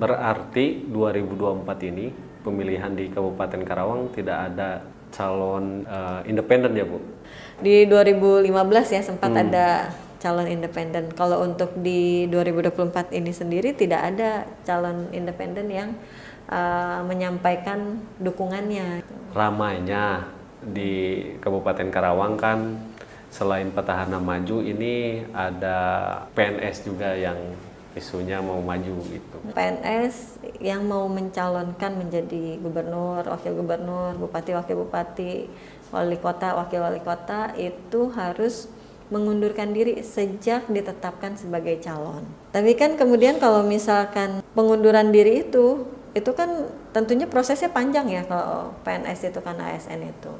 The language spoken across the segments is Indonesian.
Berarti 2024 ini pemilihan di Kabupaten Karawang tidak ada calon independen ya Bu? Di 2015 ya sempat ada calon independen. Kalau untuk di 2024 ini sendiri tidak ada calon independen yang menyampaikan dukungannya. Ramainya di Kabupaten Karawang kan selain petahana maju ini ada PNS juga yang isunya mau maju gitu. PNS yang mau mencalonkan menjadi gubernur, wakil gubernur, bupati, wakil bupati, wali kota, wakil wali kota itu harus mengundurkan diri sejak ditetapkan sebagai calon. Tapi kan kemudian kalau misalkan pengunduran diri itu kan tentunya prosesnya panjang ya kalau PNS itu kan ASN itu.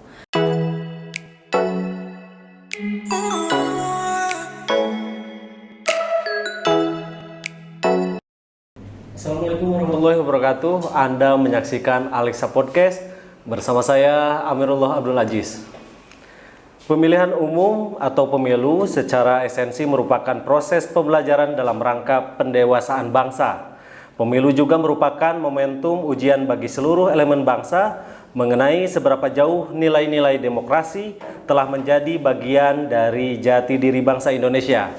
Assalamualaikum warahmatullahi wabarakatuh. Anda menyaksikan Alexa Podcast bersama saya Amirullah Abdul Aziz. Pemilihan umum atau pemilu secara esensi merupakan proses pembelajaran dalam rangka pendewasaan bangsa. Pemilu juga merupakan momentum ujian bagi seluruh elemen bangsa mengenai seberapa jauh nilai-nilai demokrasi telah menjadi bagian dari jati diri bangsa Indonesia.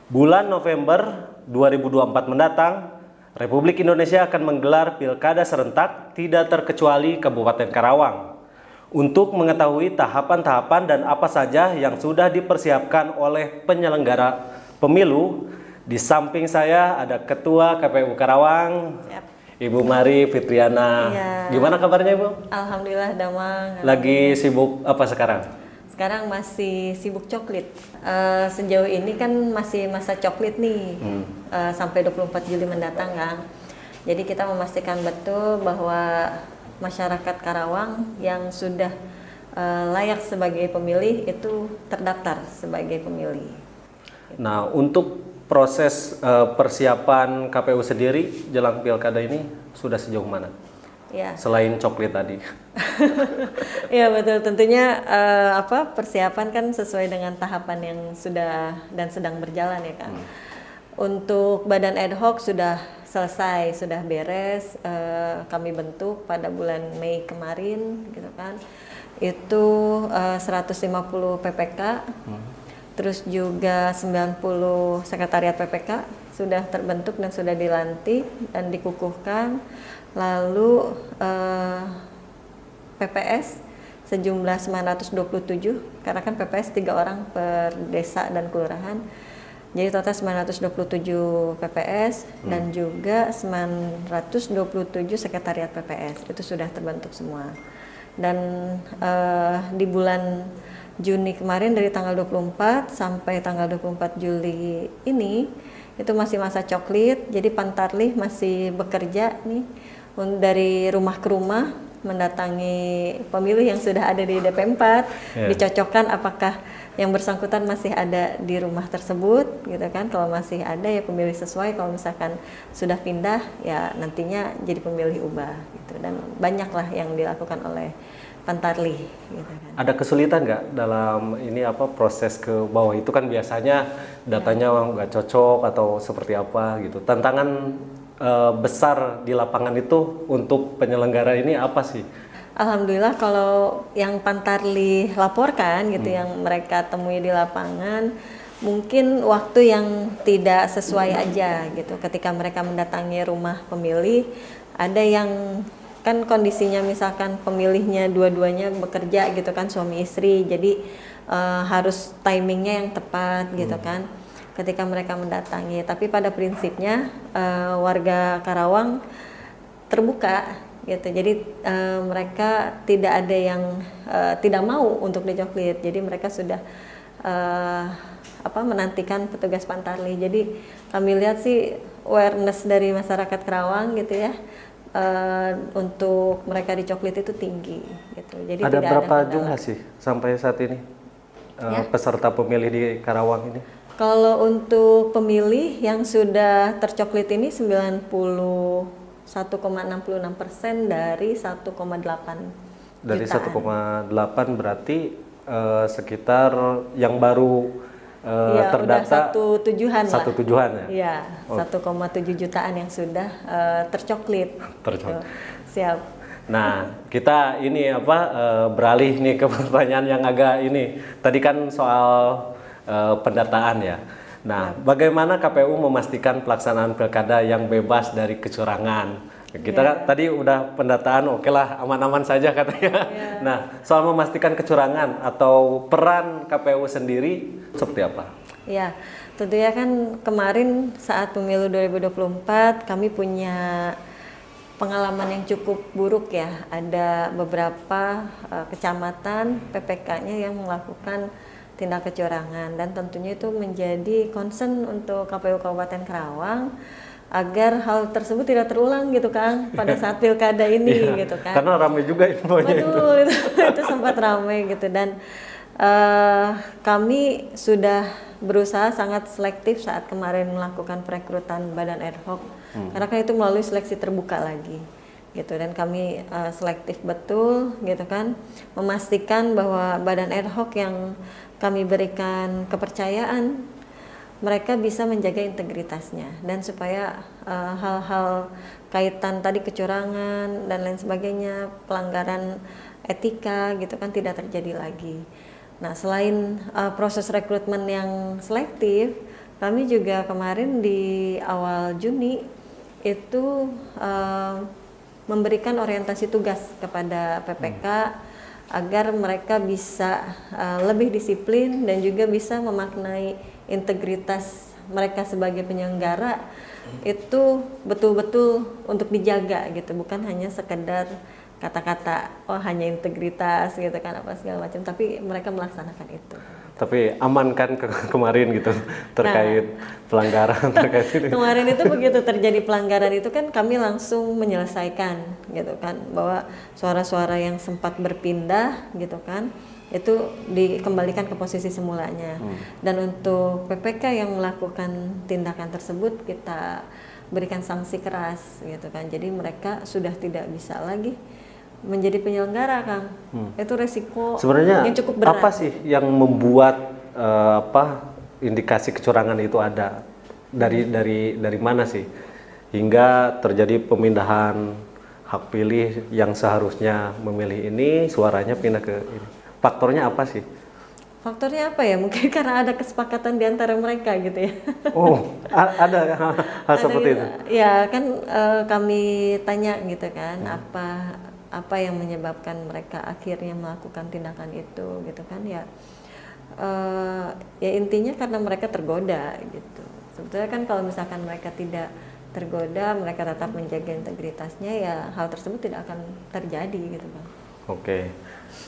Bulan November 2024 mendatang, Republik Indonesia akan menggelar pilkada serentak tidak terkecuali Kabupaten Karawang. Untuk mengetahui tahapan-tahapan dan apa saja yang sudah dipersiapkan oleh penyelenggara pemilu, di samping saya ada Ketua KPU Karawang, Ibu Mari Fitriana. Iya. Gimana kabarnya Ibu? Alhamdulillah damang. Lagi sibuk apa sekarang? Sekarang masih sibuk coklit. Sejauh ini kan masih masa coklit nih, sampai 24 Juli mendatang kan. Jadi kita memastikan betul bahwa masyarakat Karawang yang sudah layak sebagai pemilih itu terdaftar sebagai pemilih. Nah, untuk proses persiapan KPU sendiri jelang pilkada ini sudah sejauh mana? Ya. Selain coklit tadi. Ya betul, tentunya persiapan kan sesuai dengan tahapan yang sudah dan sedang berjalan ya kan. Untuk badan ad hoc sudah selesai, sudah beres, kami bentuk pada bulan Mei kemarin gitu kan. Itu 150 PPK. Terus juga 90 sekretariat PPK sudah terbentuk dan sudah dilantik dan dikukuhkan. Lalu PPS sejumlah 927, karena kan PPS 3 orang per desa dan kelurahan. Jadi total 927 PPS dan juga 927 sekretariat PPS itu sudah terbentuk semua. Dan di bulan Juni kemarin dari tanggal 24 sampai tanggal 24 Juli ini itu masih masa coklit. Jadi Pantarlih masih bekerja nih dari rumah ke rumah mendatangi pemilih yang sudah ada di DP4, dicocokkan apakah yang bersangkutan masih ada di rumah tersebut gitu kan. Kalau masih ada ya pemilih sesuai, kalau misalkan sudah pindah ya nantinya jadi pemilih ubah gitu. Dan banyaklah yang dilakukan oleh Pantarlih gitu kan. Ada kesulitan nggak dalam ini proses ke bawah itu kan biasanya datanya nggak cocok atau seperti apa gitu. Tantangan besar di lapangan itu untuk penyelenggara ini apa sih? Alhamdulillah kalau yang Pantarlih laporkan gitu, yang mereka temui di lapangan, mungkin waktu yang tidak sesuai aja gitu. Ketika mereka mendatangi rumah pemilih, ada yang kan kondisinya misalkan pemilihnya dua-duanya bekerja gitu kan, suami istri, jadi harus timingnya yang tepat gitu kan ketika mereka mendatangi. Tapi pada prinsipnya warga Karawang terbuka gitu, jadi mereka tidak ada yang tidak mau untuk dicoklit. Jadi mereka sudah menantikan petugas Pantarlih. Jadi kami lihat sih awareness dari masyarakat Karawang gitu ya, untuk mereka dicoklit itu tinggi gitu. Jadi ada tidak berapa ada jumlah sih sampai saat ini peserta pemilih di Karawang ini? Kalau untuk pemilih yang sudah tercoklit ini 91,66% dari 1,8 Dari jutaan. 1,8 berarti sekitar yang baru Iya, udah terdata satu tujuan lah. satu tujuan ya. Iya, Oh. 1,7 jutaan yang sudah tercoklit. Tercoklit. Siap. Nah, kita ini beralih nih ke pertanyaan yang agak ini. Tadi kan soal pendataan ya. Nah, bagaimana KPU memastikan pelaksanaan pilkada yang bebas dari kecurangan? Kita kan tadi udah pendataan, oke lah, aman-aman saja katanya. Nah, soal memastikan kecurangan atau peran KPU sendiri seperti apa? Ya, tentunya kan kemarin saat pemilu 2024 kami punya pengalaman yang cukup buruk ya. Ada beberapa kecamatan PPK-nya yang melakukan tindak kecurangan, dan tentunya itu menjadi concern untuk KPU Kabupaten Karawang agar hal tersebut tidak terulang gitu Kang pada saat pilkada ini gitu kan. Karena ramai juga infonya. Betul, itu sempat ramai gitu, dan kami sudah berusaha sangat selektif saat kemarin melakukan perekrutan badan ad hoc, karena kan itu melalui seleksi terbuka lagi gitu, dan kami selektif betul gitu kan, memastikan bahwa badan ad hoc yang kami berikan kepercayaan mereka bisa menjaga integritasnya, dan supaya hal-hal kaitan tadi kecurangan dan lain sebagainya, pelanggaran etika gitu kan tidak terjadi lagi. Nah, selain proses rekrutmen yang selektif, kami juga kemarin di awal Juni itu memberikan orientasi tugas kepada PPK agar mereka bisa lebih disiplin dan juga bisa memaknai integritas mereka sebagai penyelenggara itu betul-betul untuk dijaga gitu, bukan hanya sekedar kata-kata oh hanya integritas gitu kan apa segala macam, tapi mereka melaksanakan itu. Tapi aman kan kemarin gitu terkait pelanggaran terkait itu. Kemarin itu begitu terjadi pelanggaran itu kan kami langsung menyelesaikan gitu kan, bahwa suara-suara yang sempat berpindah gitu kan itu dikembalikan ke posisi semulanya. Dan untuk PPK yang melakukan tindakan tersebut kita berikan sanksi keras gitu kan. Jadi mereka sudah tidak bisa lagi menjadi penyelenggara, Kang. Itu resiko sebenarnya yang cukup berat. apa sih yang membuat indikasi kecurangan itu ada? Dari mana sih hingga terjadi pemindahan hak pilih yang seharusnya memilih ini suaranya pindah ke ini? Faktornya apa sih? Faktornya apa ya? Mungkin karena ada kesepakatan di antara mereka gitu ya. Oh, ada hal seperti itu. Ya kan kami tanya gitu kan, apa yang menyebabkan mereka akhirnya melakukan tindakan itu gitu kan ya. Ya intinya karena mereka tergoda gitu. Sebetulnya kan kalau misalkan mereka tidak tergoda, mereka tetap menjaga integritasnya, ya hal tersebut tidak akan terjadi gitu Bang. Oke.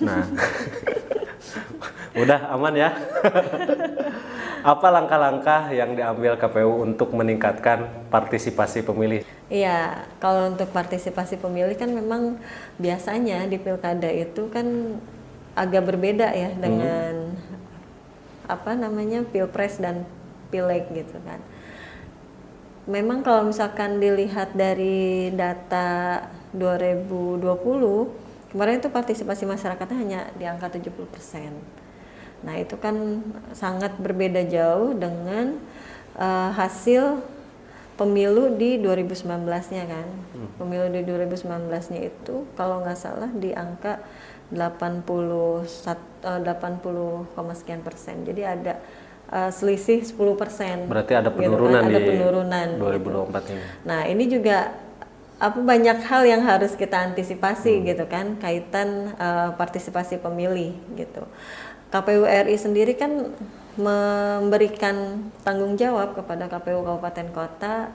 Nah, udah aman ya. Apa langkah-langkah yang diambil KPU untuk meningkatkan partisipasi pemilih? Iya, kalau untuk partisipasi pemilih kan memang biasanya di pilkada itu kan agak berbeda ya dengan pilpres dan pileg gitu kan. Memang kalau misalkan dilihat dari data 2020 kemarin itu partisipasi masyarakatnya hanya di angka 70%. Nah itu kan sangat berbeda jauh dengan hasil pemilu di 2019-nya kan. Pemilu di 2019-nya itu kalau nggak salah di angka 80, sekian persen. Jadi ada selisih 10%. Berarti ada penurunan gitu kan? Ada di penurunan 2024 gitu. ini. Nah ini juga banyak hal yang harus kita antisipasi gitu kan, kaitan partisipasi pemilih gitu. KPU RI sendiri kan memberikan tanggung jawab kepada KPU Kabupaten Kota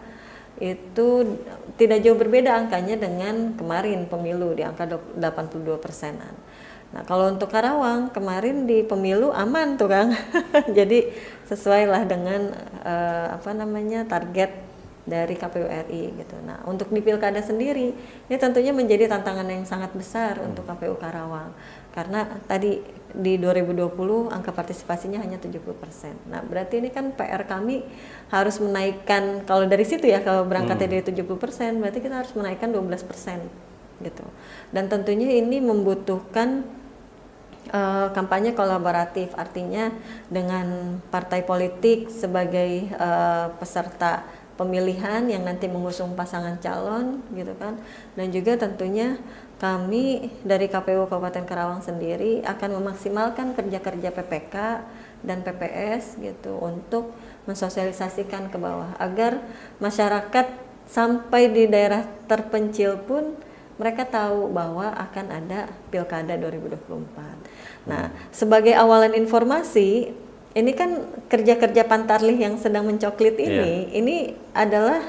itu tidak jauh berbeda angkanya dengan kemarin pemilu di angka 82%-an. Nah kalau untuk Karawang kemarin di pemilu aman tuh Kang, jadi sesuai lah dengan target dari KPU RI gitu. Nah, untuk di pilkada sendiri ini tentunya menjadi tantangan yang sangat besar untuk KPU Karawang. Karena tadi di 2020 angka partisipasinya hanya 70%. Nah, berarti ini kan PR kami harus menaikkan, kalau dari situ ya, kalau berangkatnya dari 70%, berarti kita harus menaikkan 12% gitu. Dan tentunya ini membutuhkan kampanye kolaboratif, artinya dengan partai politik sebagai peserta pemilihan yang nanti mengusung pasangan calon gitu kan, dan juga tentunya kami dari KPU Kabupaten Karawang sendiri akan memaksimalkan kerja-kerja PPK dan PPS gitu untuk mensosialisasikan ke bawah agar masyarakat sampai di daerah terpencil pun mereka tahu bahwa akan ada Pilkada 2024. Nah, sebagai awalan informasi, ini kan kerja-kerja Pantarlih yang sedang mencoklit ini adalah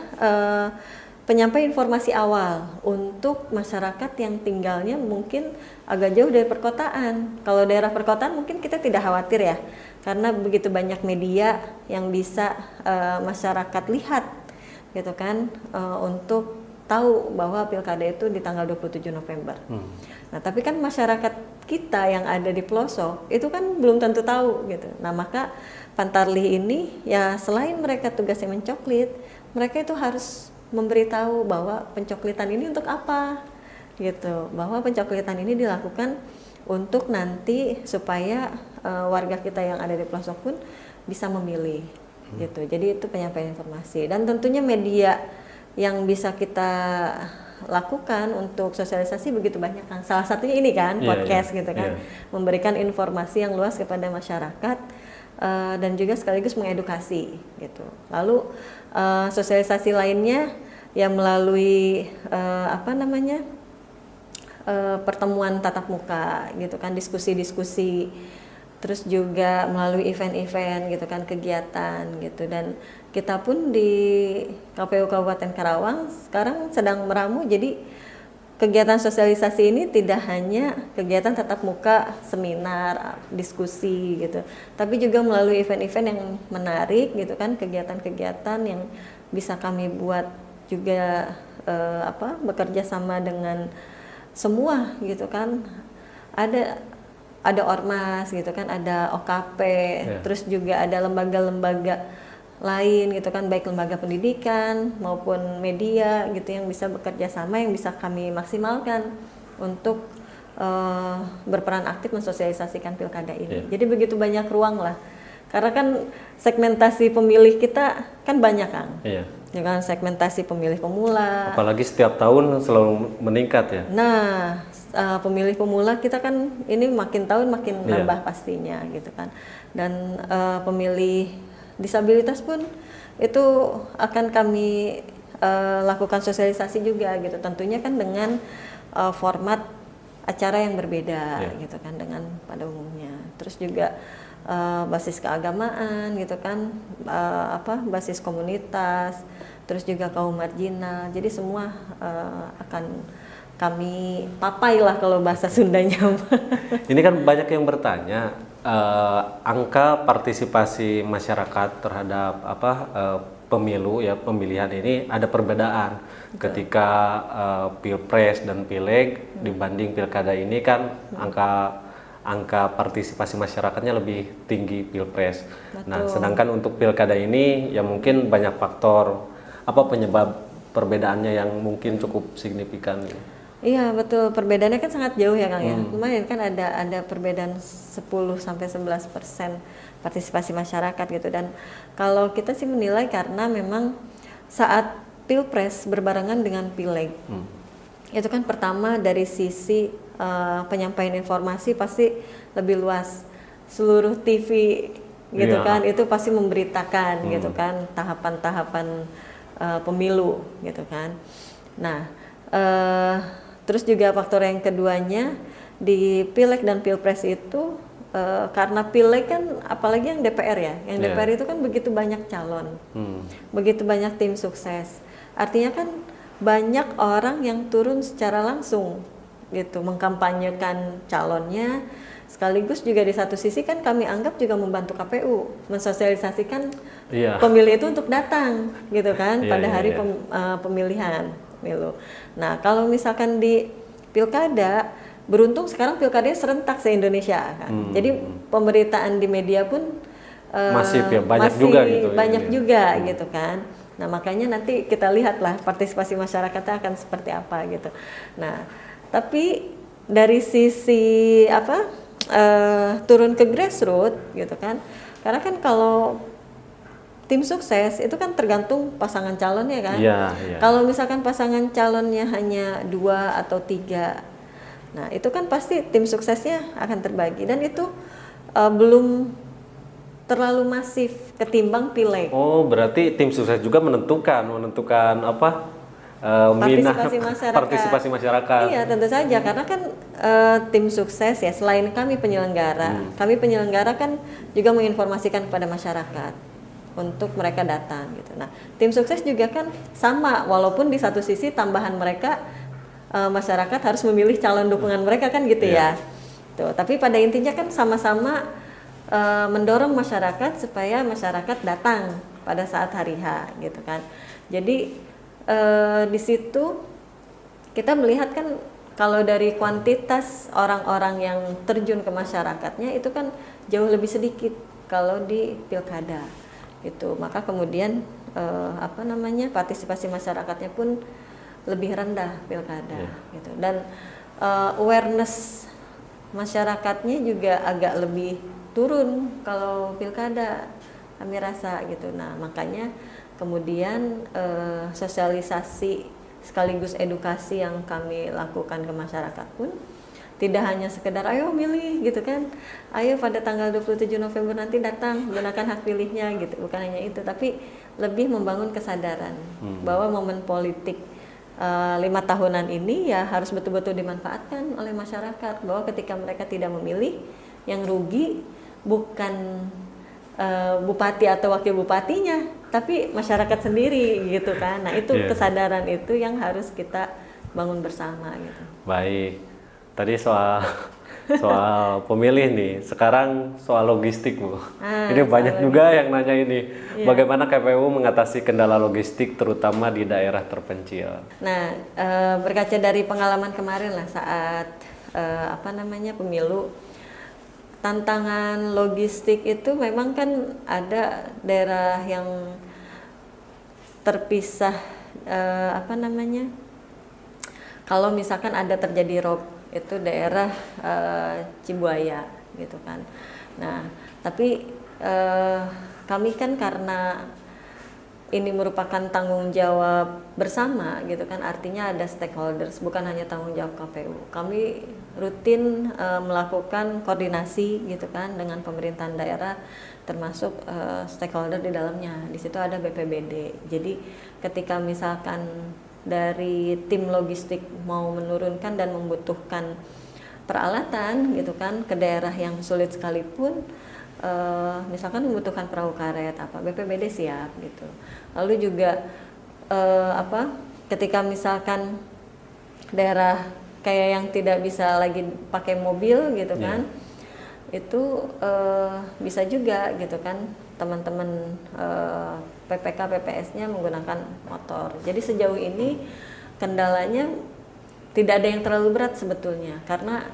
penyampaian informasi awal untuk masyarakat yang tinggalnya mungkin agak jauh dari perkotaan. Kalau daerah perkotaan mungkin kita tidak khawatir ya, karena begitu banyak media yang bisa masyarakat lihat gitu kan, untuk tahu bahwa Pilkada itu di tanggal 27 November. Nah, tapi kan masyarakat kita yang ada di pelosok itu kan belum tentu tahu gitu. Nah, maka Pantarlih ini ya selain mereka tugasnya mencoklit, mereka itu harus memberitahu bahwa pencoklitan ini untuk apa gitu. Bahwa pencoklitan ini dilakukan untuk nanti supaya warga kita yang ada di pelosok pun bisa memilih gitu. Jadi itu penyampaian informasi, dan tentunya media yang bisa kita lakukan untuk sosialisasi begitu banyak kan. Salah satunya ini kan podcast gitu kan, memberikan informasi yang luas kepada masyarakat dan juga sekaligus mengedukasi gitu. Lalu sosialisasi lainnya yang melalui pertemuan tatap muka gitu kan, diskusi-diskusi, terus juga melalui event-event gitu kan, kegiatan gitu. Dan kita pun di KPU Kabupaten Karawang sekarang sedang meramu, jadi kegiatan sosialisasi ini tidak hanya kegiatan tatap muka, seminar, diskusi gitu, tapi juga melalui event-event yang menarik gitu kan, kegiatan-kegiatan yang bisa kami buat juga bekerja sama dengan semua gitu kan. Ada ormas gitu kan, ada OKP, terus juga ada lembaga-lembaga lain gitu kan, baik lembaga pendidikan maupun media gitu yang bisa bekerja sama, yang bisa kami maksimalkan untuk berperan aktif mensosialisasikan Pilkada ini. Jadi begitu banyak ruang lah, karena kan segmentasi pemilih kita kan banyak Kang. Ya kan, segmentasi pemilih pemula. Apalagi setiap tahun selalu meningkat ya. Nah, pemilih pemula kita kan ini makin tahun makin nambah pastinya gitu kan. Dan pemilih disabilitas pun itu akan kami lakukan sosialisasi juga gitu. Tentunya kan dengan format acara yang berbeda gitu kan dengan pada umumnya. Terus juga basis keagamaan gitu kan, basis komunitas, terus juga kaum marginal. Jadi semua akan kami papai lah kalau bahasa Sundanya. Ini kan banyak yang bertanya angka partisipasi masyarakat terhadap pemilu ya, pemilihan ini ada perbedaan. Ketika Pilpres dan Pileg dibanding Pilkada ini kan angka partisipasi masyarakatnya lebih tinggi Pilpres. Betul. Nah, sedangkan untuk Pilkada ini ya mungkin banyak faktor penyebab perbedaannya yang mungkin cukup signifikan. Iya betul, perbedaannya kan sangat jauh ya Kang ya. Lumayan kan ada perbedaan 10-11% partisipasi masyarakat gitu. Dan kalau kita sih menilai karena memang saat Pilpres berbarengan dengan Pileg, itu kan pertama dari sisi penyampaian informasi pasti lebih luas. Seluruh TV gitu kan, itu pasti memberitakan gitu kan tahapan-tahapan pemilu gitu kan. Nah, terus juga faktor yang keduanya di Pileg dan Pilpres itu karena Pileg kan apalagi yang DPR ya, yang DPR itu kan begitu banyak calon, begitu banyak tim sukses. Artinya kan banyak orang yang turun secara langsung gitu mengkampanyekan calonnya, sekaligus juga di satu sisi kan kami anggap juga membantu KPU mensosialisasikan pemilih itu untuk datang gitu kan pada hari pemilihan pemilu. Nah, kalau misalkan di Pilkada, beruntung sekarang Pilkadanya serentak se-Indonesia kan. Jadi pemberitaan di media pun masif ya, banyak juga gitu. Banyak juga gitu kan. Nah, makanya nanti kita lihatlah partisipasi masyarakatnya akan seperti apa gitu. Nah, tapi dari sisi turun ke grassroots gitu kan. Karena kan kalau tim sukses itu kan tergantung pasangan calonnya kan. Iya, iya. Kalau misalkan pasangan calonnya hanya 2 atau 3, nah itu kan pasti tim suksesnya akan terbagi, dan itu belum terlalu masif ketimbang pileg. Oh, berarti tim sukses juga menentukan apa minat partisipasi masyarakat. Iya, tentu saja, karena kan tim sukses ya, selain kami penyelenggara kan juga menginformasikan kepada masyarakat untuk mereka datang gitu. Nah, tim sukses juga kan sama, walaupun di satu sisi tambahan mereka masyarakat harus memilih calon dukungan mereka kan gitu ya. Tuh, tapi pada intinya kan sama-sama mendorong masyarakat supaya masyarakat datang pada saat hari H gitu kan. Jadi di situ kita melihat kan kalau dari kuantitas orang-orang yang terjun ke masyarakatnya itu kan jauh lebih sedikit kalau di pilkada gitu. Maka kemudian partisipasi masyarakatnya pun lebih rendah pilkada gitu. Dan awareness masyarakatnya juga agak lebih turun kalau pilkada, kami rasa gitu. Nah, makanya kemudian sosialisasi sekaligus edukasi yang kami lakukan ke masyarakat pun tidak hanya sekedar ayo milih gitu kan, ayo pada tanggal 27 November nanti datang gunakan hak pilihnya gitu, bukan hanya itu, tapi lebih membangun kesadaran bahwa momen politik 5 tahunan ini ya harus betul-betul dimanfaatkan oleh masyarakat, bahwa ketika mereka tidak memilih, yang rugi bukan bupati atau wakil bupatinya, tapi masyarakat sendiri gitu kan. Nah, itu kesadaran itu yang harus kita bangun bersama gitu. Baik. Tadi soal pemilih nih, sekarang soal logistik, Bu. Ini banyak juga yang nanya ini, bagaimana KPU mengatasi kendala logistik terutama di daerah terpencil. Nah, berkaca dari pengalaman kemarin lah saat pemilu, tantangan logistik itu memang kan ada daerah yang terpisah, kalau misalkan ada terjadi rob, itu daerah Cibuaya gitu kan. Nah, tapi kami kan karena ini merupakan tanggung jawab bersama gitu kan, artinya ada stakeholders, bukan hanya tanggung jawab KPU. Kami rutin melakukan koordinasi gitu kan dengan pemerintahan daerah, termasuk stakeholder di dalamnya. Di situ ada BPBD. Jadi ketika misalkan dari tim logistik mau menurunkan dan membutuhkan peralatan gitu kan ke daerah yang sulit sekalipun, misalkan membutuhkan perahu karet BPBD siap gitu. Lalu juga ketika misalkan daerah kayak yang tidak bisa lagi pakai mobil gitu kan, itu bisa juga gitu kan teman-teman PPK PPS-nya menggunakan motor. Jadi sejauh ini kendalanya tidak ada yang terlalu berat sebetulnya, karena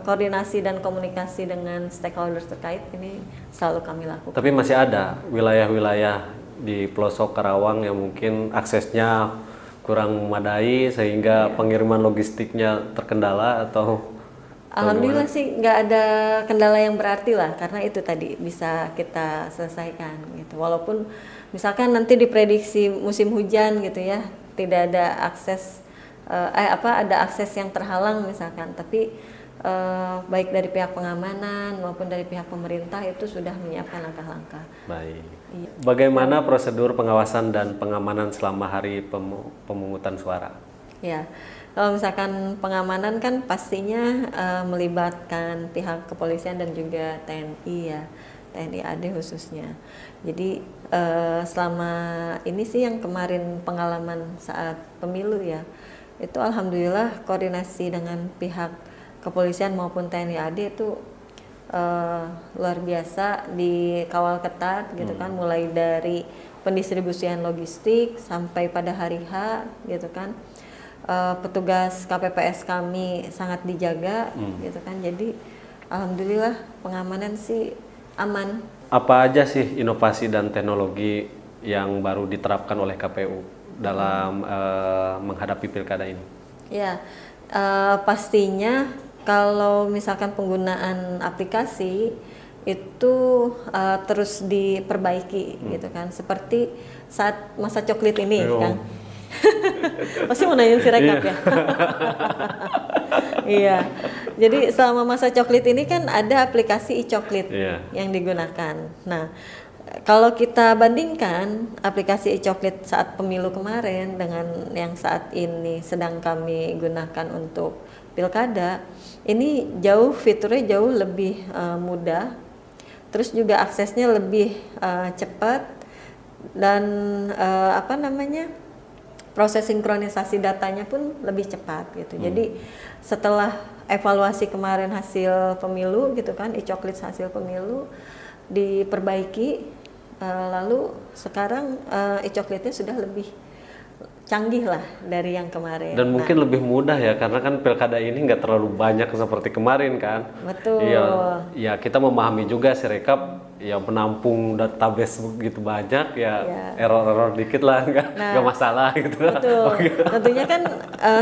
koordinasi dan komunikasi dengan stakeholders terkait ini selalu kami lakukan. Tapi masih ada wilayah-wilayah di pelosok Karawang yang mungkin aksesnya kurang memadai sehingga pengiriman logistiknya terkendala atau Alhamdulillah sih nggak ada kendala yang berarti lah, karena itu tadi bisa kita selesaikan gitu. Walaupun misalkan nanti diprediksi musim hujan gitu ya, tidak ada akses ada akses yang terhalang misalkan, tapi baik dari pihak pengamanan maupun dari pihak pemerintah itu sudah menyiapkan langkah-langkah. Baik. Iya. Bagaimana prosedur pengawasan dan pengamanan selama hari pemungutan suara? Ya. Kalau misalkan pengamanan kan pastinya melibatkan pihak kepolisian dan juga TNI ya, TNI AD khususnya. Jadi selama ini sih yang kemarin pengalaman saat pemilu ya, itu alhamdulillah koordinasi dengan pihak kepolisian maupun TNI AD itu luar biasa, dikawal ketat gitu kan, mulai dari pendistribusian logistik sampai pada hari H gitu kan. Petugas KPPS kami sangat dijaga gitu kan, jadi alhamdulillah pengamanan sih aman. Apa aja sih inovasi dan teknologi yang baru diterapkan oleh KPU dalam menghadapi pilkada ini? Ya, pastinya kalau misalkan penggunaan aplikasi itu terus diperbaiki gitu kan, seperti saat masa coklit ini kan. Pasti mau nanyain si rekap ya. Iya. Jadi selama masa coklit ini kan ada aplikasi e-coklit yang digunakan. Nah, kalau kita bandingkan aplikasi e-coklit saat pemilu kemarin dengan yang saat ini sedang kami gunakan untuk pilkada, ini fiturnya jauh lebih mudah. Terus juga aksesnya lebih cepat dan proses sinkronisasi datanya pun lebih cepat gitu. Jadi setelah evaluasi kemarin hasil pemilu gitu kan, e-coklit hasil pemilu diperbaiki, lalu sekarang e-coklitnya sudah lebih canggih lah dari yang kemarin. Dan mungkin lebih mudah ya, karena kan pilkada ini nggak terlalu banyak seperti kemarin kan. Betul. Ya kita memahami juga si rekap ya menampung database begitu banyak ya, error-error dikit lah nggak masalah gitu. Betul. Tentunya kan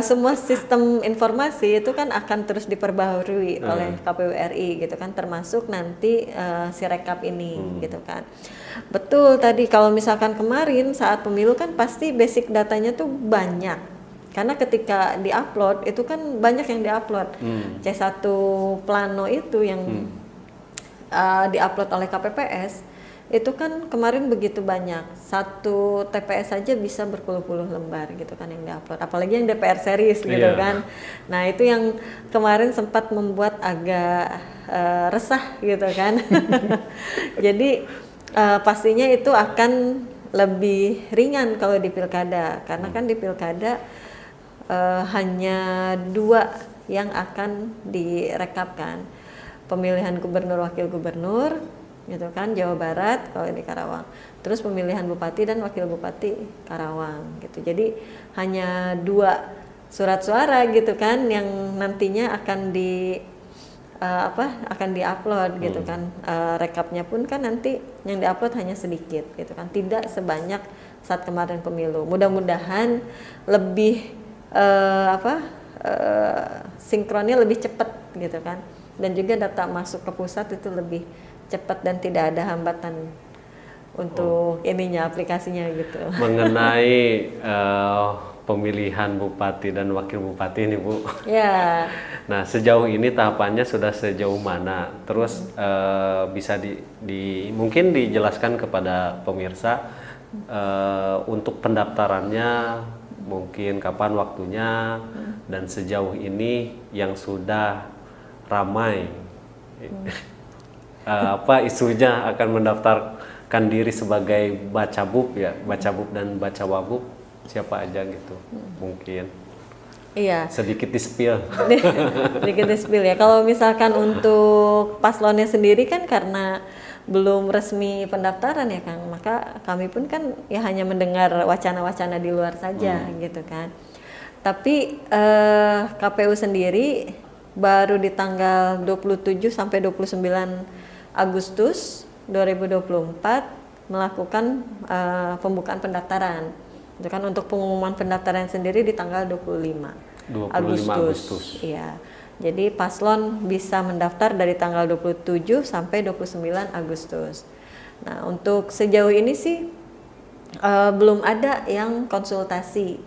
semua sistem informasi itu kan akan terus diperbaharui oleh KPU RI gitu kan, termasuk nanti si rekap ini gitu kan. Betul, tadi kalau misalkan kemarin saat pemilu kan pasti basic datanya tuh banyak. Karena ketika diupload itu kan banyak yang diupload. C1 plano itu yang diupload oleh KPPS itu kan kemarin begitu banyak. Satu TPS saja bisa berpuluh-puluh lembar gitu kan yang diupload. Apalagi yang DPR series gitu kan. Nah, itu yang kemarin sempat membuat agak resah gitu kan. Jadi pastinya itu akan lebih ringan kalau di pilkada, karena kan di pilkada hanya 2 yang akan direkapkan, pemilihan gubernur wakil gubernur gitu kan, Jawa Barat kalau di Karawang, terus pemilihan bupati dan wakil bupati Karawang gitu. Jadi hanya 2 surat suara gitu kan yang nantinya akan akan diupload gitu kan. Rekapnya pun kan nanti yang diupload hanya sedikit gitu kan, tidak sebanyak saat kemarin pemilu. Mudah-mudahan lebih sinkronnya lebih cepat gitu kan, dan juga data masuk ke pusat itu lebih cepat dan tidak ada hambatan untuk aplikasinya gitu. Mengenai pemilihan bupati dan wakil bupati ini Bu. Ya. Nah, sejauh ini tahapannya sudah sejauh mana? Terus bisa mungkin dijelaskan kepada pemirsa untuk pendaftarannya, mungkin kapan waktunya, dan sejauh ini yang sudah ramai isunya akan mendaftarkan diri sebagai bacabub dan bacawabub, siapa aja gitu mungkin. Iya. Sedikit di-spill. Sedikit di-spill ya. Kalau misalkan untuk paslonnya sendiri kan karena belum resmi pendaftaran ya Kang, maka kami pun kan ya hanya mendengar wacana-wacana di luar saja gitu kan. Tapi KPU sendiri baru di tanggal 27 sampai 29 Agustus 2024 melakukan pembukaan pendaftaran. Itu kan untuk pengumuman pendaftaran sendiri di tanggal 25 Agustus. Iya. Jadi paslon bisa mendaftar dari tanggal 27 sampai 29 Agustus. Nah, untuk sejauh ini sih belum ada yang konsultasi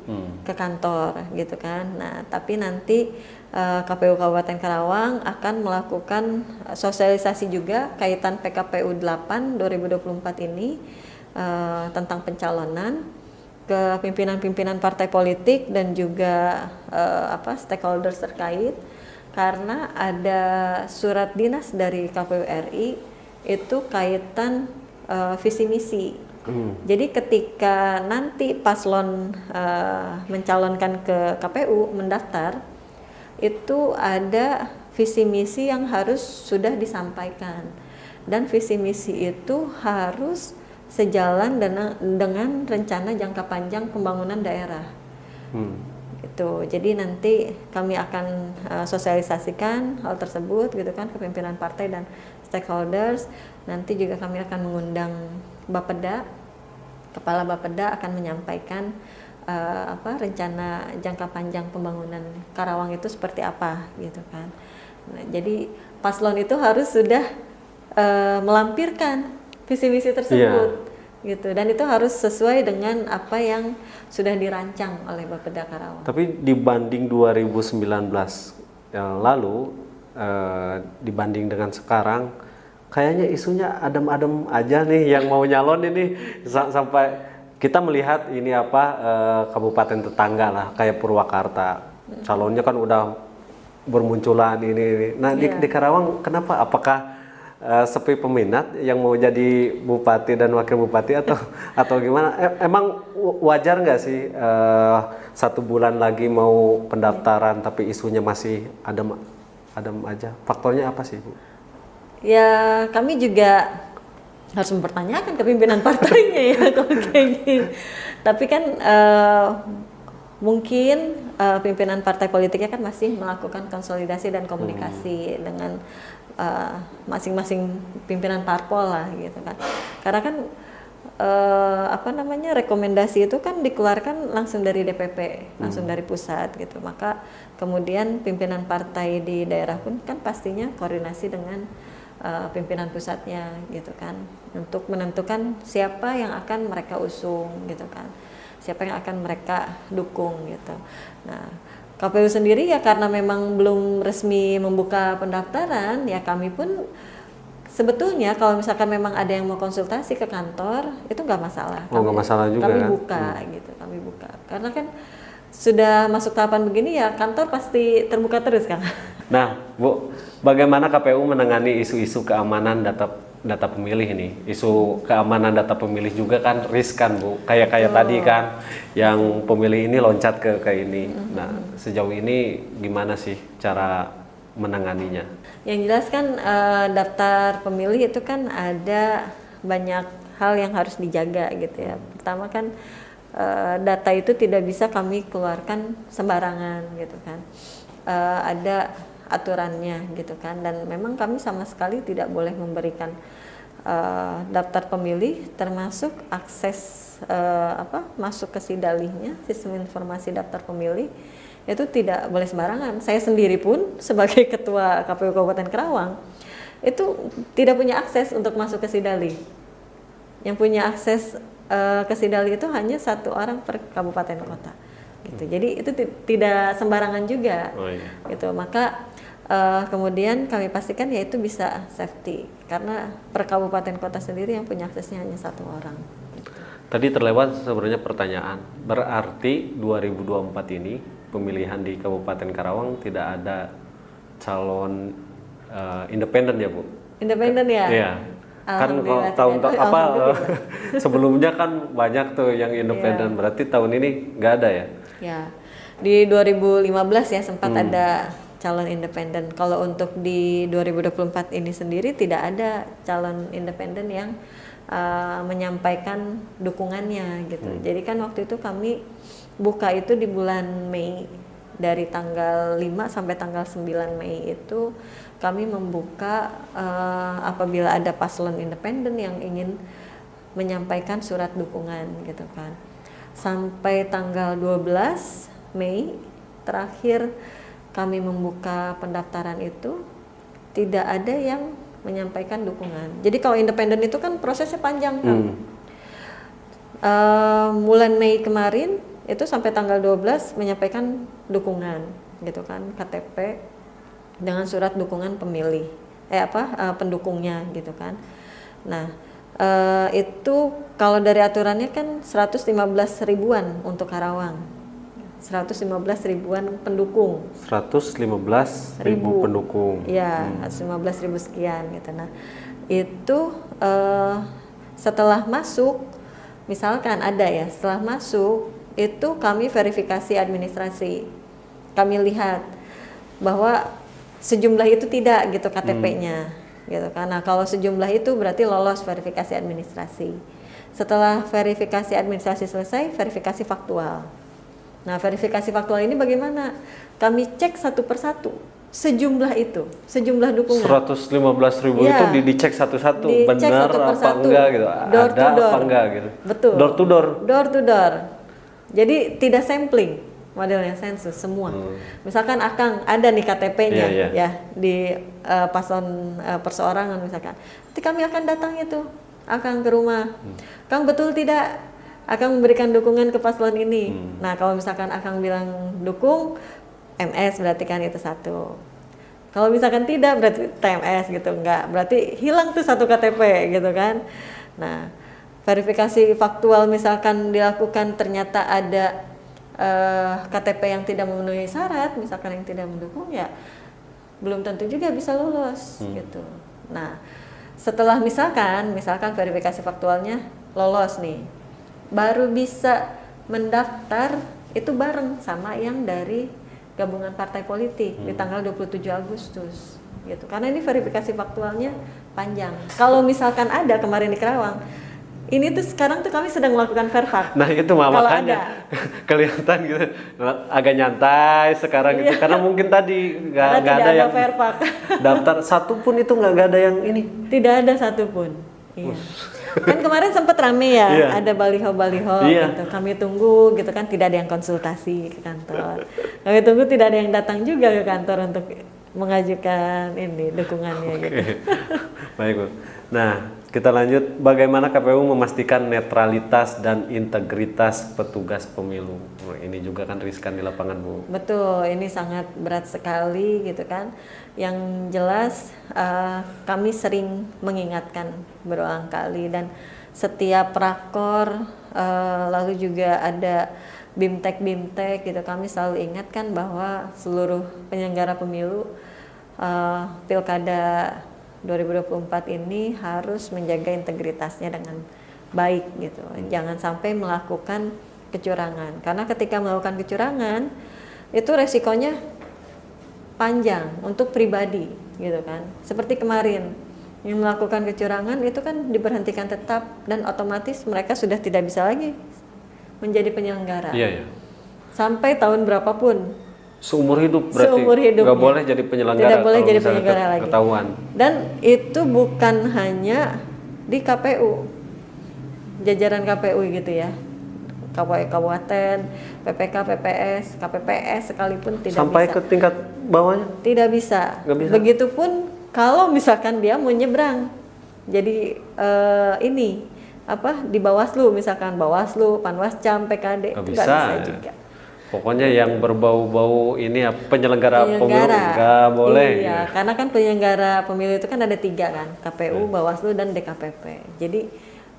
ke kantor gitu kan. Nah, tapi nanti KPU Kabupaten Karawang akan melakukan sosialisasi juga kaitan PKPU 8 2024 ini tentang pencalonan ke pimpinan-pimpinan partai politik dan juga stakeholders terkait, karena ada surat dinas dari KPU RI itu kaitan visi misi. Jadi ketika nanti paslon mencalonkan ke KPU mendaftar, itu ada visi misi yang harus sudah disampaikan, dan visi misi itu harus sejalan dengan rencana jangka panjang pembangunan daerah. Gitu. Jadi nanti kami akan sosialisasikan hal tersebut gitu kan ke pimpinan partai dan stakeholders. Nanti juga kami akan mengundang Bapeda, kepala Bapeda akan menyampaikan rencana jangka panjang pembangunan Karawang itu seperti apa gitu kan. Nah, jadi paslon itu harus sudah melampirkan visi misi tersebut gitu, dan itu harus sesuai dengan apa yang sudah dirancang oleh Bapeda Karawang. Tapi dibanding 2019 yang lalu, dibanding dengan sekarang, kayaknya isunya adem-adem aja nih yang mau nyalon ini. Sampai kita melihat ini kabupaten tetangga lah kayak Purwakarta, calonnya kan udah bermunculan ini. Nah di Karawang kenapa? Apakah sepi peminat yang mau jadi bupati dan wakil bupati atau gimana? Emang wajar nggak sih 1 bulan lagi mau pendaftaran tapi isunya masih adem aja? Faktornya apa sih, Bu? Ya kami juga harus mempertanyakan kepimpinan partainya ya kalau kayak gini. Tapi kan mungkin pimpinan partai politiknya kan masih melakukan konsolidasi dan komunikasi dengan masing-masing pimpinan parpol lah gitu kan. Karena kan rekomendasi itu kan dikeluarkan langsung dari DPP, langsung dari pusat gitu. Maka kemudian pimpinan partai di daerah pun kan pastinya koordinasi dengan pimpinan pusatnya gitu kan, untuk menentukan siapa yang akan mereka usung gitu kan, siapa yang akan mereka dukung gitu. Nah, KPU sendiri ya karena memang belum resmi membuka pendaftaran, ya kami pun sebetulnya kalau misalkan memang ada yang mau konsultasi ke kantor itu nggak masalah. Nggak masalah juga kami kan? buka gitu, kami buka. Karena kan sudah masuk tahapan begini ya kantor pasti terbuka terus kan. Nah, Bu, bagaimana KPU menangani isu-isu keamanan data pemilih ini? Isu keamanan data pemilih juga kan riskan, Bu. Kayak tadi kan, yang pemilih ini loncat ke ini. Nah, sejauh ini gimana sih cara menanganinya? Yang jelas kan daftar pemilih itu kan ada banyak hal yang harus dijaga gitu ya. Pertama kan data itu tidak bisa kami keluarkan sembarangan gitu kan. Ada aturannya gitu kan, dan memang kami sama sekali tidak boleh memberikan daftar pemilih termasuk akses masuk ke SIDALIH-nya, sistem informasi daftar pemilih, itu tidak boleh sembarangan. Saya sendiri pun sebagai ketua KPU Kabupaten Karawang itu tidak punya akses untuk masuk ke SIDALIH. Yang punya akses ke SIDALIH itu hanya 1 orang per kabupaten kota gitu. Jadi itu tidak sembarangan juga. Gitu. Maka kemudian kami pastikan yaitu bisa safety, karena per kabupaten kota sendiri yang punya aksesnya hanya 1 orang. Tadi terlewat sebenarnya pertanyaan, berarti 2024 ini pemilihan di Kabupaten Karawang tidak ada calon independen ya, Bu? Independen ya? Iya. Kan kalau tahun sebelumnya kan banyak tuh yang independen, berarti tahun ini nggak ada ya? Ya, di 2015 ya sempat ada calon independen. Kalau untuk di 2024 ini sendiri tidak ada calon independen yang menyampaikan dukungannya gitu. Jadi kan waktu itu kami buka itu di bulan Mei, dari tanggal 5 sampai tanggal 9 Mei itu kami membuka apabila ada paslon independen yang ingin menyampaikan surat dukungan gitu kan. Sampai tanggal 12 Mei terakhir kami membuka pendaftaran itu tidak ada yang menyampaikan dukungan. Jadi kalau independen itu kan prosesnya panjang kan. Bulan Mei kemarin itu sampai tanggal 12 menyampaikan dukungan gitu kan, KTP dengan surat dukungan pemilih pendukungnya gitu kan. Nah itu kalau dari aturannya kan 115 ribuan untuk Karawang, 115 ribuan pendukung. 115 ribu pendukung. Ya, 115 ribu sekian gitu. Nah itu setelah masuk, misalkan ada ya, setelah masuk itu kami verifikasi administrasi, kami lihat bahwa sejumlah itu tidak gitu KTP-nya gitu. Karena kalau sejumlah itu berarti lolos verifikasi administrasi. Setelah verifikasi administrasi selesai, verifikasi faktual. Nah, verifikasi faktual ini bagaimana? Kami cek satu persatu sejumlah itu, sejumlah dukungan. 115 ribu ya, itu dicek satu-satu, benar apa enggak gitu, door ada apa enggak gitu. Betul. Door to door. Door to door. Jadi tidak sampling modelnya sensus semua. Misalkan Akang ada nih KTP-nya ya di paslon perseorangan misalkan. Nanti kami akan datang itu Akang ke rumah. Kang betul tidak Akang memberikan dukungan ke paslon ini. Nah, kalau misalkan Akang bilang dukung MS berarti kan itu satu. Kalau misalkan tidak berarti TMS gitu, enggak. Berarti hilang tuh satu KTP gitu kan. Nah, verifikasi faktual misalkan dilakukan ternyata ada KTP yang tidak memenuhi syarat, misalkan yang tidak mendukung ya belum tentu juga bisa lolos gitu. Nah, setelah misalkan verifikasi faktualnya lolos nih, baru bisa mendaftar itu bareng sama yang dari gabungan partai politik di tanggal 27 Agustus gitu. Karena ini verifikasi faktualnya panjang. Kalau misalkan ada kemarin di Kerawang, ini tuh sekarang tuh kami sedang melakukan verfak. Nah itu makanya kelihatan gitu agak nyantai sekarang gitu karena mungkin tadi nggak ada yang verfak. Daftar satu pun itu nggak ada yang ini. Tidak ada satupun. Iya. Kan kemarin sempat rame ya, ada baliho-baliho gitu. Kami tunggu gitu kan, tidak ada yang konsultasi ke kantor. Kami tunggu tidak ada yang datang juga ke kantor untuk mengajukan ini dukungannya gitu. Baik Bu. Nah, kita lanjut, bagaimana KPU memastikan netralitas dan integritas petugas pemilu? Ini juga kan riskan di lapangan, Bu. Betul, ini sangat berat sekali gitu kan. Yang jelas kami sering mengingatkan berulang kali dan setiap rakor lalu juga ada BIMTEK gitu, kami selalu ingatkan bahwa seluruh penyelenggara pemilu Pilkada 2024 ini harus menjaga integritasnya dengan baik gitu. Jangan sampai melakukan kecurangan. Karena ketika melakukan kecurangan itu resikonya panjang untuk pribadi gitu kan. Seperti kemarin yang melakukan kecurangan itu kan diberhentikan tetap dan otomatis mereka sudah tidak bisa lagi menjadi penyelenggara. Iya. Sampai tahun berapapun. Seumur hidup berarti nggak boleh jadi penyelenggara. Tidak boleh jadi penyelenggara lagi. Ketahuan. Dan itu bukan hanya di KPU, jajaran KPU gitu ya, kabupaten, PPK, PPS, KPPS sekalipun tidak sampai bisa. Sampai ke tingkat bawahnya? Tidak bisa. Nggak bisa. Begitupun kalau misalkan dia mau nyebrang, jadi di Bawaslu misalkan Bawaslu, Panwascam, PKD nggak itu bisa. nggak bisa juga. Pokoknya yang berbau-bau ini penyelenggara pemilu nggak boleh. Iya, karena kan penyelenggara pemilu itu kan ada 3 kan, KPU, Bawaslu, dan DKPP. Jadi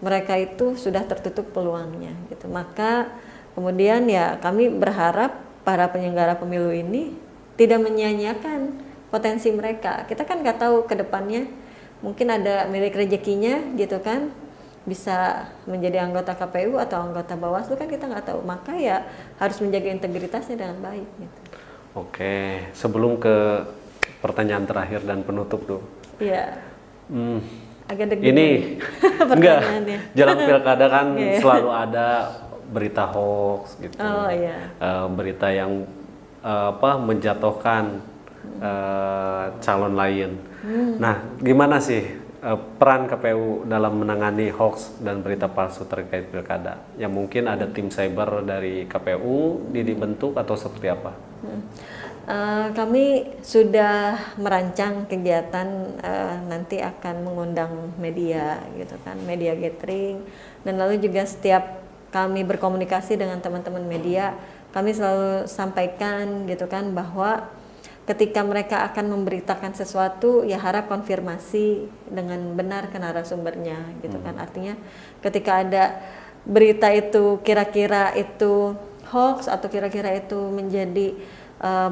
mereka itu sudah tertutup peluangnya gitu. Maka kemudian ya kami berharap para penyelenggara pemilu ini tidak menyia-nyiakan potensi mereka. Kita kan nggak tahu ke depannya, mungkin ada milik rezekinya gitu kan, bisa menjadi anggota KPU atau anggota Bawaslu kan kita nggak tahu. Maka ya harus menjaga integritasnya dengan baik gitu. Oke, sebelum ke pertanyaan terakhir dan penutup tuh. Iya. Agak deg-degan. Ini enggak, jelang pilkada kan selalu ada berita hoax gitu. Oh iya. Berita yang menjatuhkan calon lain. Nah, gimana sih peran KPU dalam menangani hoax dan berita palsu terkait pilkada? Ya mungkin ada tim cyber dari KPU dibentuk atau seperti apa? Kami sudah merancang kegiatan, nanti akan mengundang media gitu kan, media gathering, dan lalu juga setiap kami berkomunikasi dengan teman-teman media, kami selalu sampaikan gitu kan bahwa ketika mereka akan memberitakan sesuatu ya harap konfirmasi dengan benar ke narasumbernya gitu kan. Artinya ketika ada berita itu kira-kira itu hoax atau kira-kira itu menjadi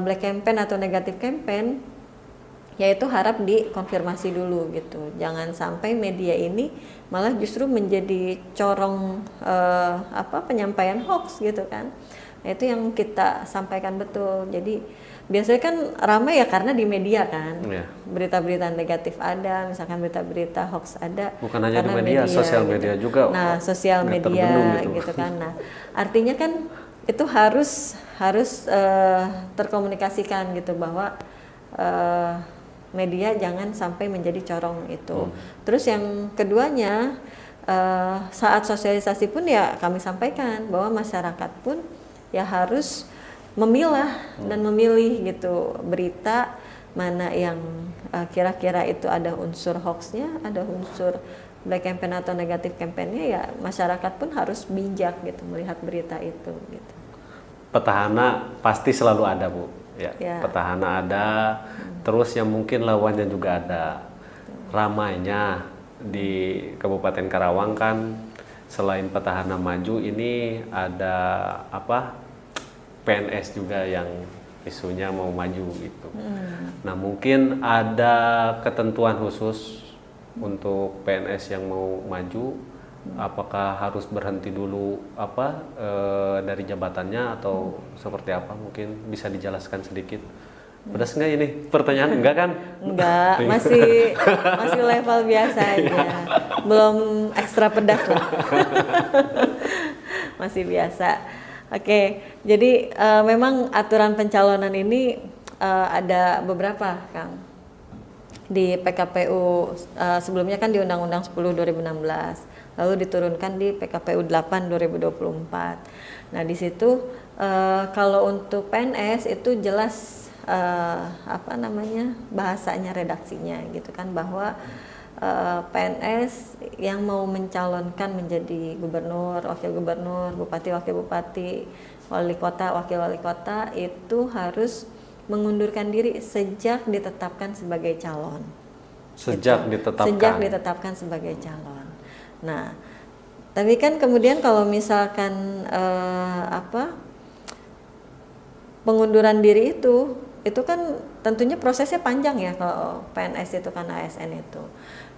black campaign atau negatif campaign, yaitu harap dikonfirmasi dulu gitu. Jangan sampai media ini malah justru menjadi corong penyampaian hoax gitu kan. Nah, itu yang kita sampaikan betul. Jadi biasanya kan ramai ya karena di media kan, berita-berita negatif ada, misalkan berita-berita hoax ada. Bukan hanya di media, sosial media gitu juga. Nah, sosial media gitu kan. Nah, artinya kan itu harus terkomunikasikan gitu bahwa media jangan sampai menjadi corong itu. Terus yang keduanya, saat sosialisasi pun ya kami sampaikan bahwa masyarakat pun ya harus memilah dan memilih gitu berita mana yang kira-kira itu ada unsur hoaxnya, ada unsur black campaign atau negatif campaignnya, ya masyarakat pun harus bijak gitu melihat berita itu gitu. Petahana pasti selalu ada, Bu. Ya, Ya. petahana ada, terus yang mungkin lawannya juga ada. Ramainya di Kabupaten Karawang kan selain petahana maju ini ada apa? PNS juga yang isunya mau maju gitu. Nah, mungkin ada ketentuan khusus untuk PNS yang mau maju, apakah harus berhenti dulu dari jabatannya atau seperti apa? Mungkin bisa dijelaskan sedikit. Pedas nggak ini pertanyaan? Enggak kan? Enggak, masih level biasa aja, belum ekstra pedas lah. Masih biasa. Oke, jadi memang aturan pencalonan ini ada beberapa, Kang. Di PKPU sebelumnya kan di Undang-Undang 10 2016, lalu diturunkan di PKPU 8 2024. Nah, di situ kalau untuk PNS itu jelas bahasanya, redaksinya gitu kan, bahwa PNS yang mau mencalonkan menjadi gubernur, wakil gubernur, bupati, wakil bupati, wali kota, wakil wali kota itu harus mengundurkan diri sejak ditetapkan sebagai calon. Sejak gitu. ditetapkan. Sejak ditetapkan sebagai calon. Nah, tapi kan kemudian kalau misalkan pengunduran diri itu kan tentunya prosesnya panjang ya kalau PNS itu kan ASN itu.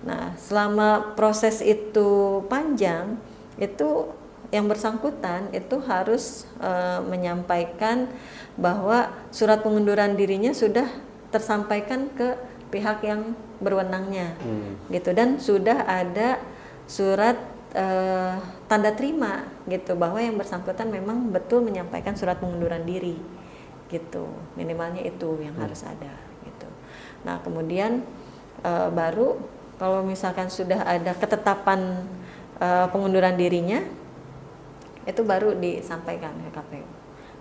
Nah, selama proses itu panjang, itu yang bersangkutan itu harus menyampaikan bahwa surat pengunduran dirinya sudah tersampaikan ke pihak yang berwenangnya, gitu, dan sudah ada surat tanda terima gitu bahwa yang bersangkutan memang betul menyampaikan surat pengunduran diri, gitu, minimalnya itu yang harus ada, gitu. Nah, kemudian baru kalau misalkan sudah ada ketetapan pengunduran dirinya, itu baru disampaikan ke KPU.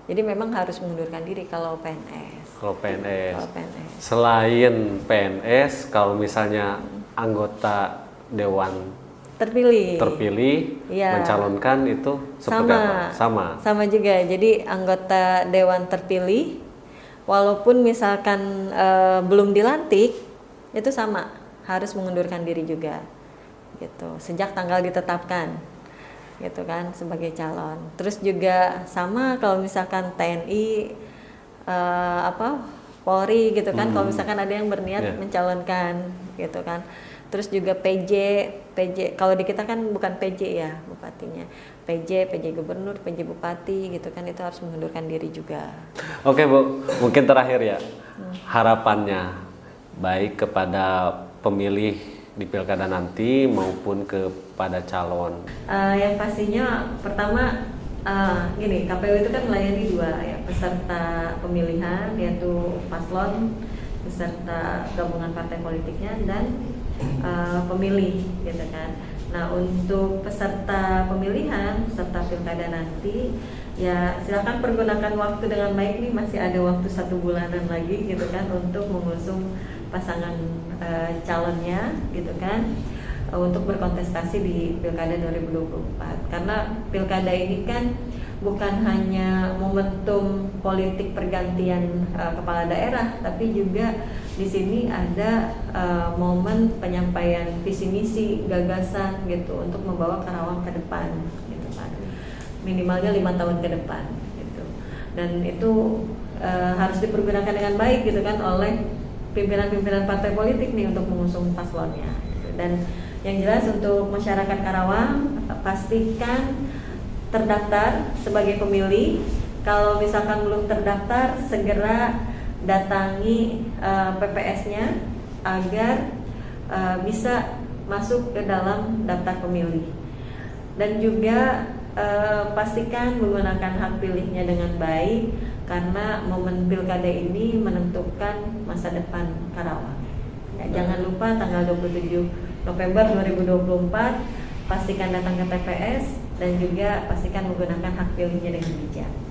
Jadi memang harus mengundurkan diri kalau PNS. Kalau PNS. Kalau PNS. Selain PNS, kalau misalnya anggota dewan terpilih ya, mencalonkan itu seperti apa? Sama juga. Jadi anggota dewan terpilih, walaupun misalkan belum dilantik, itu sama, harus mengundurkan diri juga, gitu. Sejak tanggal ditetapkan, gitu kan, sebagai calon. Terus juga sama kalau misalkan TNI, Polri, gitu kan, kalau misalkan ada yang berniat mencalonkan, gitu kan. Terus juga PJ, kalau di kita kan bukan PJ ya bupatinya, PJ gubernur, PJ bupati, gitu kan, itu harus mengundurkan diri juga. Oke, Bu, mungkin terakhir ya, harapannya baik kepada pemilih di pilkada nanti maupun kepada calon. Yang pastinya pertama gini, KPU itu kan melayani dua ya, peserta pemilihan yaitu paslon beserta gabungan partai politiknya dan pemilih, gitu kan. Nah, untuk peserta pemilihan, peserta pilkada nanti, ya silakan pergunakan waktu dengan baik nih, masih ada waktu 1 bulanan lagi, gitu kan, untuk mengusung pasangan calonnya, gitu kan, untuk berkontestasi di pilkada 2024. Karena pilkada ini kan bukan hanya momentum politik pergantian kepala daerah, tapi juga di sini ada momen penyampaian visi misi, gagasan, gitu, untuk membawa Karawang ke depan, gitu kan, minimalnya 5 tahun ke depan, gitu. Dan itu harus dipergunakan dengan baik, gitu kan, oleh pimpinan-pimpinan partai politik nih untuk mengusung paslonnya, gitu. Dan yang jelas untuk masyarakat Karawang, pastikan terdaftar sebagai pemilih. Kalau misalkan belum terdaftar, segera datangi PPS-nya agar bisa masuk ke dalam daftar pemilih. Dan juga pastikan menggunakan hak pilihnya dengan baik, karena momen pilkada ini menentukan masa depan Karawang. Ya, jangan lupa tanggal 27 November 2024 pastikan datang ke TPS dan juga pastikan menggunakan hak pilihnya dengan bijak.